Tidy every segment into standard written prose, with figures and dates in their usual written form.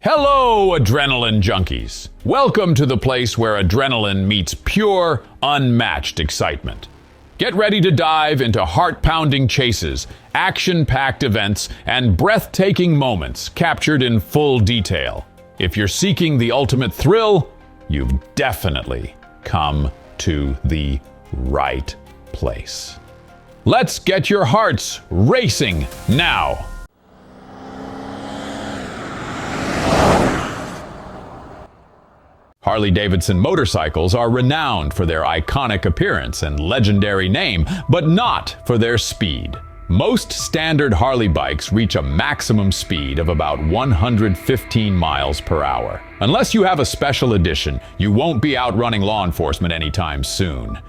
Hello, adrenaline junkies. Welcome to the place where adrenaline meets pure, unmatched excitement. Get ready to dive into heart-pounding chases, action-packed events, and breathtaking moments captured in full detail. If you're seeking the ultimate thrill, you've definitely come to the right place. Let's get your hearts racing now. Harley-Davidson motorcycles are renowned for their iconic appearance and legendary name, but not for their speed. Most standard Harley bikes reach a maximum speed of about 115 miles per hour. Unless you have a special edition, you won't be outrunning law enforcement anytime soon.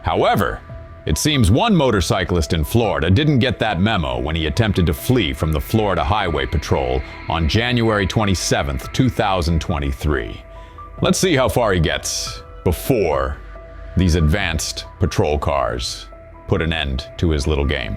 However, it seems one motorcyclist in Florida didn't get that memo when he attempted to flee from the Florida Highway Patrol on January 27, 2023. Let's see how far he gets before these advanced patrol cars put an end to his little game.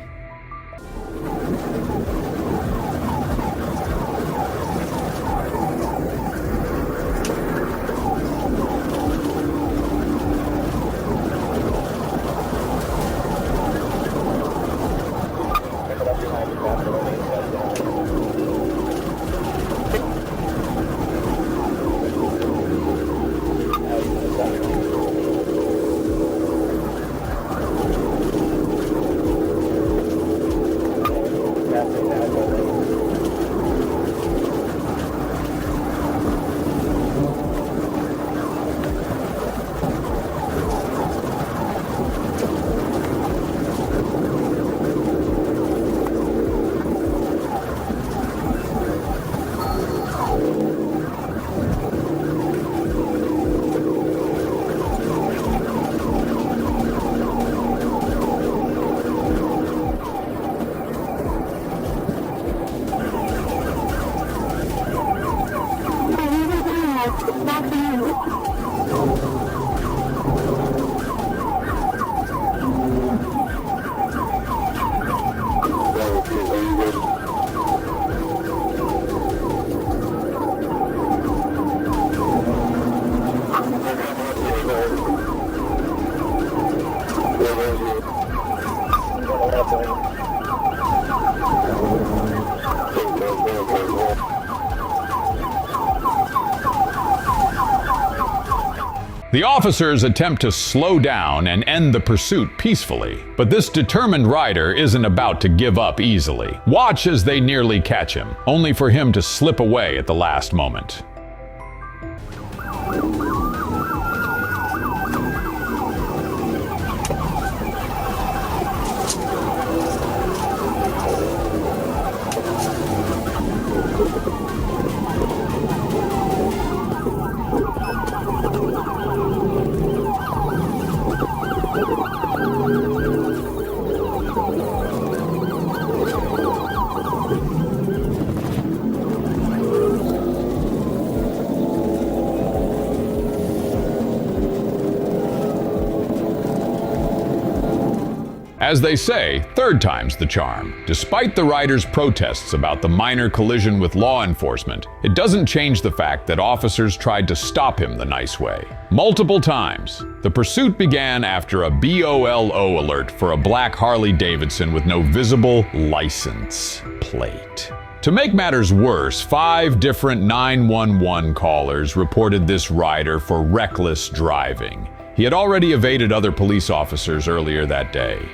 The officers attempt to slow down and end the pursuit peacefully, but this determined rider isn't about to give up easily. Watch as they nearly catch him, only for him to slip away at the last moment. As they say, third time's the charm. Despite the rider's protests about the minor collision with law enforcement, it doesn't change the fact that officers tried to stop him the nice way. Multiple times. The pursuit began after a BOLO alert for a black Harley-Davidson with no visible license plate. To make matters worse, 5 different 911 callers reported this rider for reckless driving. He had already evaded other police officers earlier that day.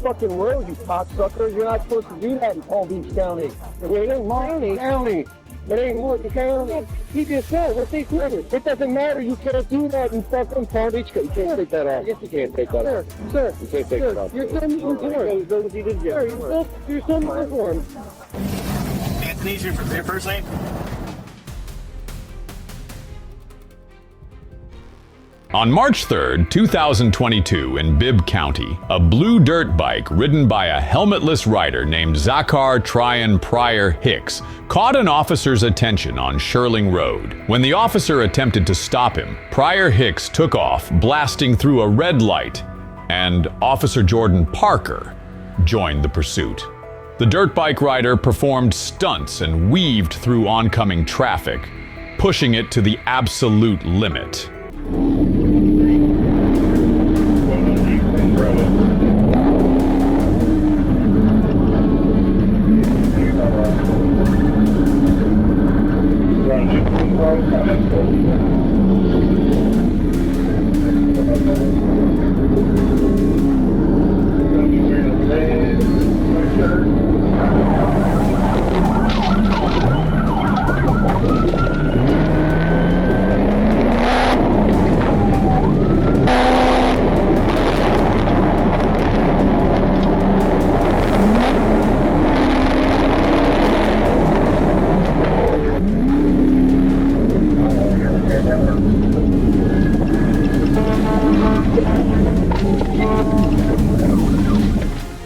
Fucking road, you cocksucker. You're not supposed to do that in Palm Beach County. It ain't Morton County. It ain't Morton County. He just said, what's he doing? It doesn't matter. You can't do that in fucking Palm Beach. You can't take that off. Yes, you can't take that off. Sir, you can't take that off. You're still uniformed. Sir, you're still uniformed. Anthony's your first name? On March 3, 2022, in Bibb County, a blue dirt bike ridden by a helmetless rider named Zachar Tryon Pryor Hicks caught an officer's attention on Shirling Road. When the officer attempted to stop him, Pryor Hicks took off, blasting through a red light, and Officer Jordan Parker joined the pursuit. The dirt bike rider performed stunts and weaved through oncoming traffic, pushing it to the absolute limit.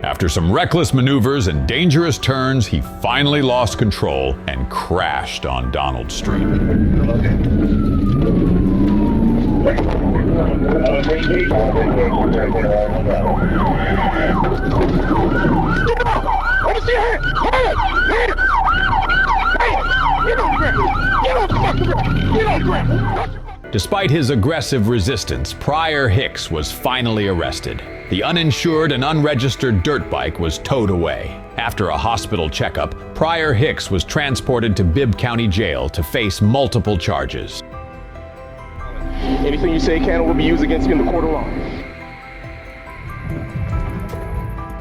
After some reckless maneuvers and dangerous turns, he finally lost control and crashed on Donald Street. Despite his aggressive resistance, Pryor Hicks was finally arrested. The uninsured and unregistered dirt bike was towed away. After a hospital checkup, Pryor Hicks was transported to Bibb County Jail to face multiple charges. Anything you say can or will be used against you in the court of law.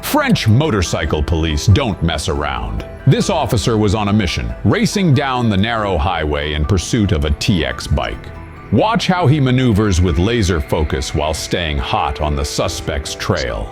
French motorcycle police don't mess around. This officer was on a mission, racing down the narrow highway in pursuit of a TX bike. Watch how he maneuvers with laser focus while staying hot on the suspect's trail.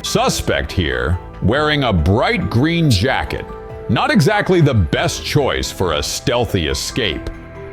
Suspect here, wearing a bright green jacket. Not exactly the best choice for a stealthy escape.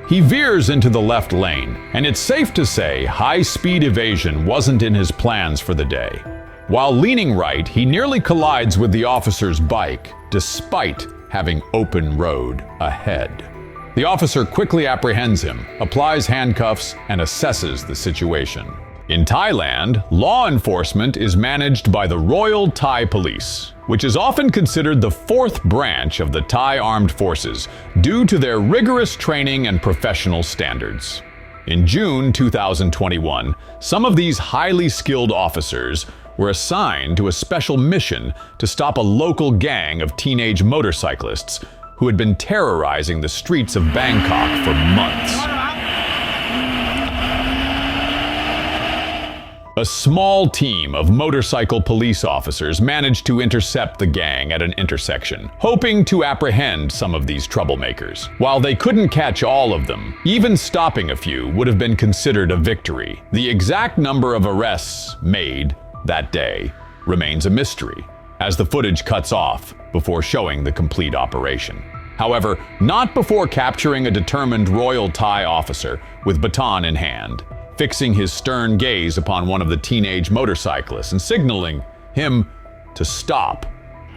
He veers into the left lane, and it's safe to say high-speed evasion wasn't in his plans for the day. While leaning right, he nearly collides with the officer's bike, despite having open road ahead. The officer quickly apprehends him, applies handcuffs, and assesses the situation. In Thailand, law enforcement is managed by the Royal Thai Police, which is often considered the fourth branch of the Thai Armed Forces due to their rigorous training and professional standards. In June 2021, some of these highly skilled officers were assigned to a special mission to stop a local gang of teenage motorcyclists who had been terrorizing the streets of Bangkok for months. A small team of motorcycle police officers managed to intercept the gang at an intersection, hoping to apprehend some of these troublemakers. While they couldn't catch all of them, even stopping a few would have been considered a victory. The exact number of arrests made that day remains a mystery, as the footage cuts off before showing the complete operation. However, not before capturing a determined Royal Thai officer with baton in hand, fixing his stern gaze upon one of the teenage motorcyclists and signaling him to stop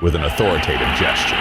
with an authoritative gesture.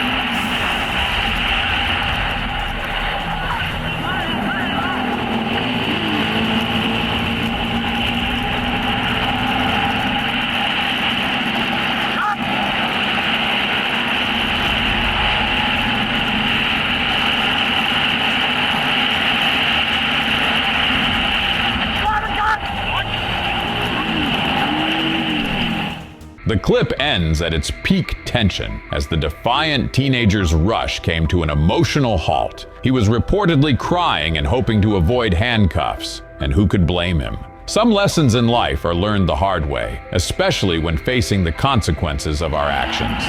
The clip ends at its peak tension as the defiant teenager's rush came to an emotional halt. He was reportedly crying and hoping to avoid handcuffs, and who could blame him? Some lessons in life are learned the hard way, especially when facing the consequences of our actions.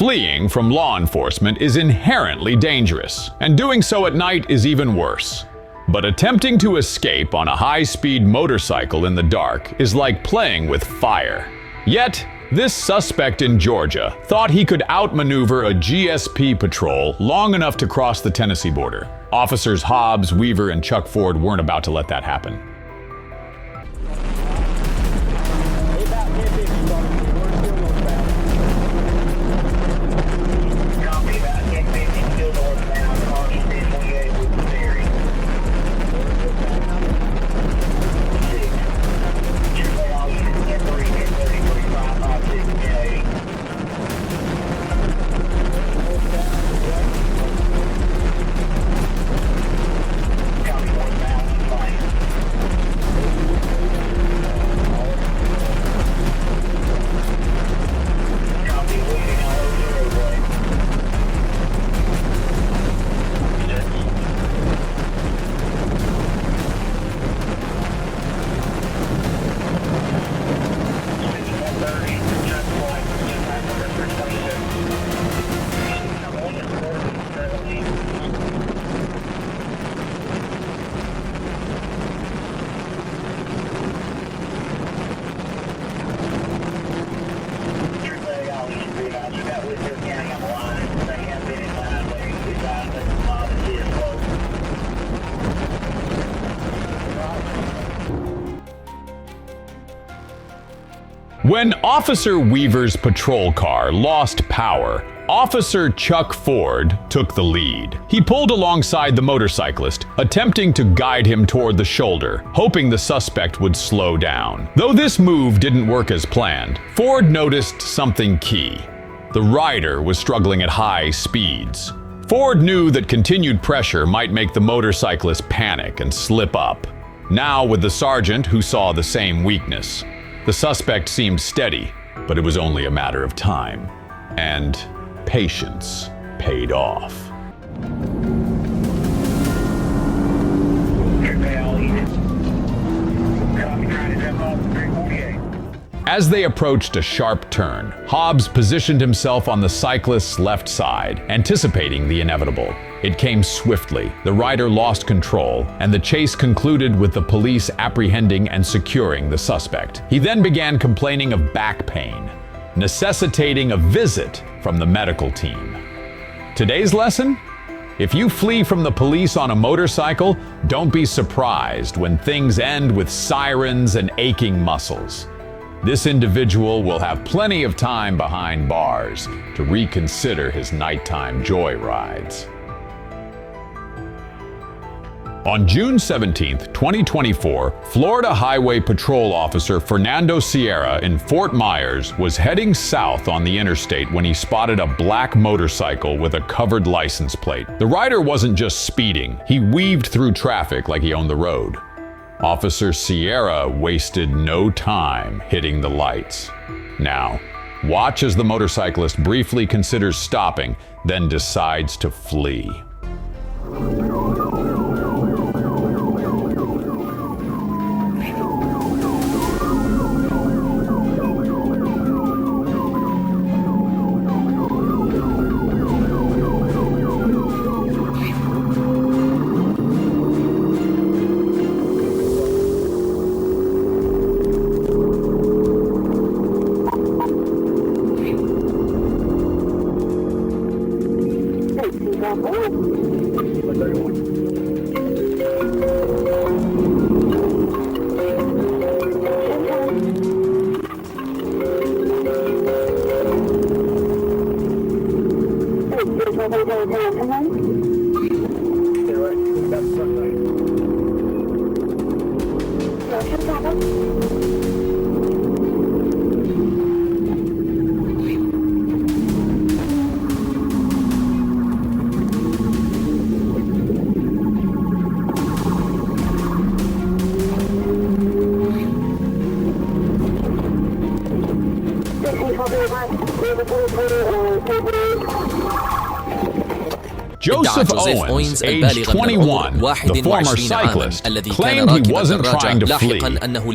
Fleeing from law enforcement is inherently dangerous, and doing so at night is even worse. But attempting to escape on a high-speed motorcycle in the dark is like playing with fire. Yet, this suspect in Georgia thought he could outmaneuver a GSP patrol long enough to cross the Tennessee border. Officers Hobbs, Weaver, and Chuck Ford weren't about to let that happen. When Officer Weaver's patrol car lost power, Officer Chuck Ford took the lead. He pulled alongside the motorcyclist, attempting to guide him toward the shoulder, hoping the suspect would slow down. Though this move didn't work as planned, Ford noticed something key. The rider was struggling at high speeds. Ford knew that continued pressure might make the motorcyclist panic and slip up. Now with the sergeant who saw the same weakness. The suspect seemed steady, but it was only a matter of time. And patience paid off. As they approached a sharp turn, Hobbs positioned himself on the cyclist's left side, anticipating the inevitable. It came swiftly, the rider lost control, and the chase concluded with the police apprehending and securing the suspect. He then began complaining of back pain, necessitating a visit from the medical team. Today's lesson? If you flee from the police on a motorcycle, don't be surprised when things end with sirens and aching muscles. This individual will have plenty of time behind bars to reconsider his nighttime joyrides. On June 17, 2024, Florida Highway Patrol Officer Fernando Sierra in Fort Myers was heading south on the interstate when he spotted a black motorcycle with a covered license plate. The rider wasn't just speeding, he weaved through traffic like he owned the road. Officer Sierra wasted no time hitting the lights. Now, watch as the motorcyclist briefly considers stopping, then decides to flee. Joseph Owens, age 21, the former cyclist, claimed he wasn't trying to flee,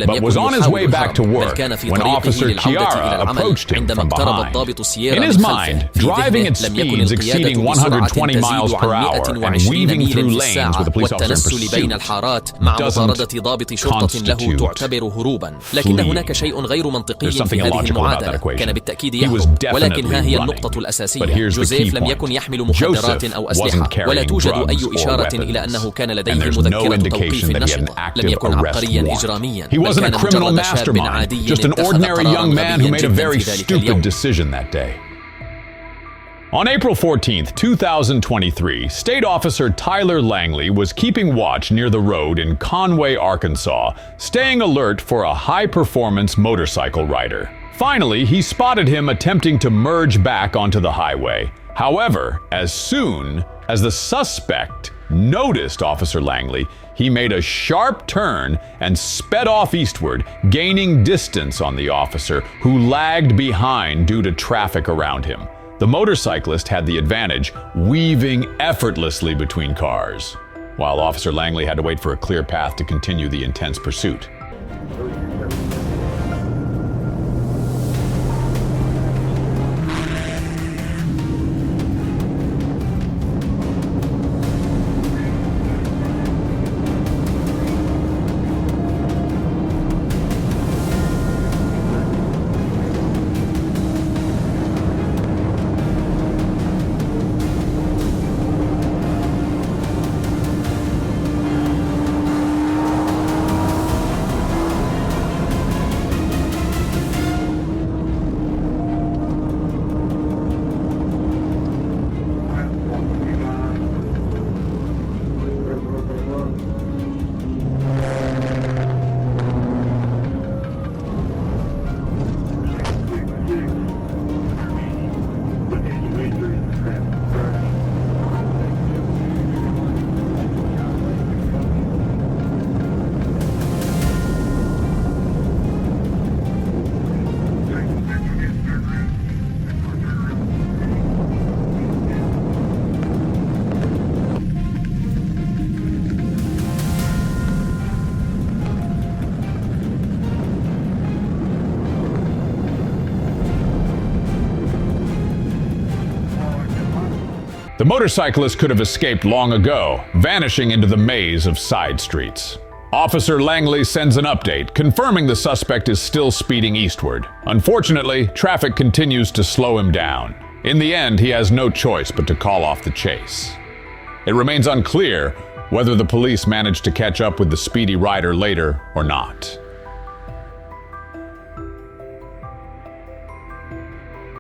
but was on his way back to work when Officer Chiara approached him from behind. In his mind, driving at speeds exceeding 120 miles per hour and weaving through lanes with a police officer in pursuit doesn't constitute لكن هناك شيء غير منطقي في هذه المعادلة. كان بالتأكيد يهرب، ولكن ها هي النقطة الأساسية. جوزيف لم يكن يحمل مخدرات أو أسلحة، ولا توجد أي إشارة إلى أنه كان لديه مذكرة توقيف النشط. لم يكن عبقريا إجراميا، He wasn't a كان criminal مجرد شاب mastermind, عادي just an اتخذ ordinary قراراً young man who غبياً made a جداً very في ذلك stupid اليوم. decision that day. On April 14, 2023, State Officer Tyler Langley was keeping watch near the road in Conway, Arkansas, staying alert for a high-performance motorcycle rider. Finally, he spotted him attempting to merge back onto the highway. However, as soon as the suspect noticed Officer Langley, he made a sharp turn and sped off eastward, gaining distance on the officer, who lagged behind due to traffic around him. The motorcyclist had the advantage, weaving effortlessly between cars, while Officer Langley had to wait for a clear path to continue the intense pursuit. The motorcyclist could have escaped long ago, vanishing into the maze of side streets. Officer Langley sends an update, confirming the suspect is still speeding eastward. Unfortunately, traffic continues to slow him down. In the end, he has no choice but to call off the chase. It remains unclear whether the police managed to catch up with the speedy rider later or not.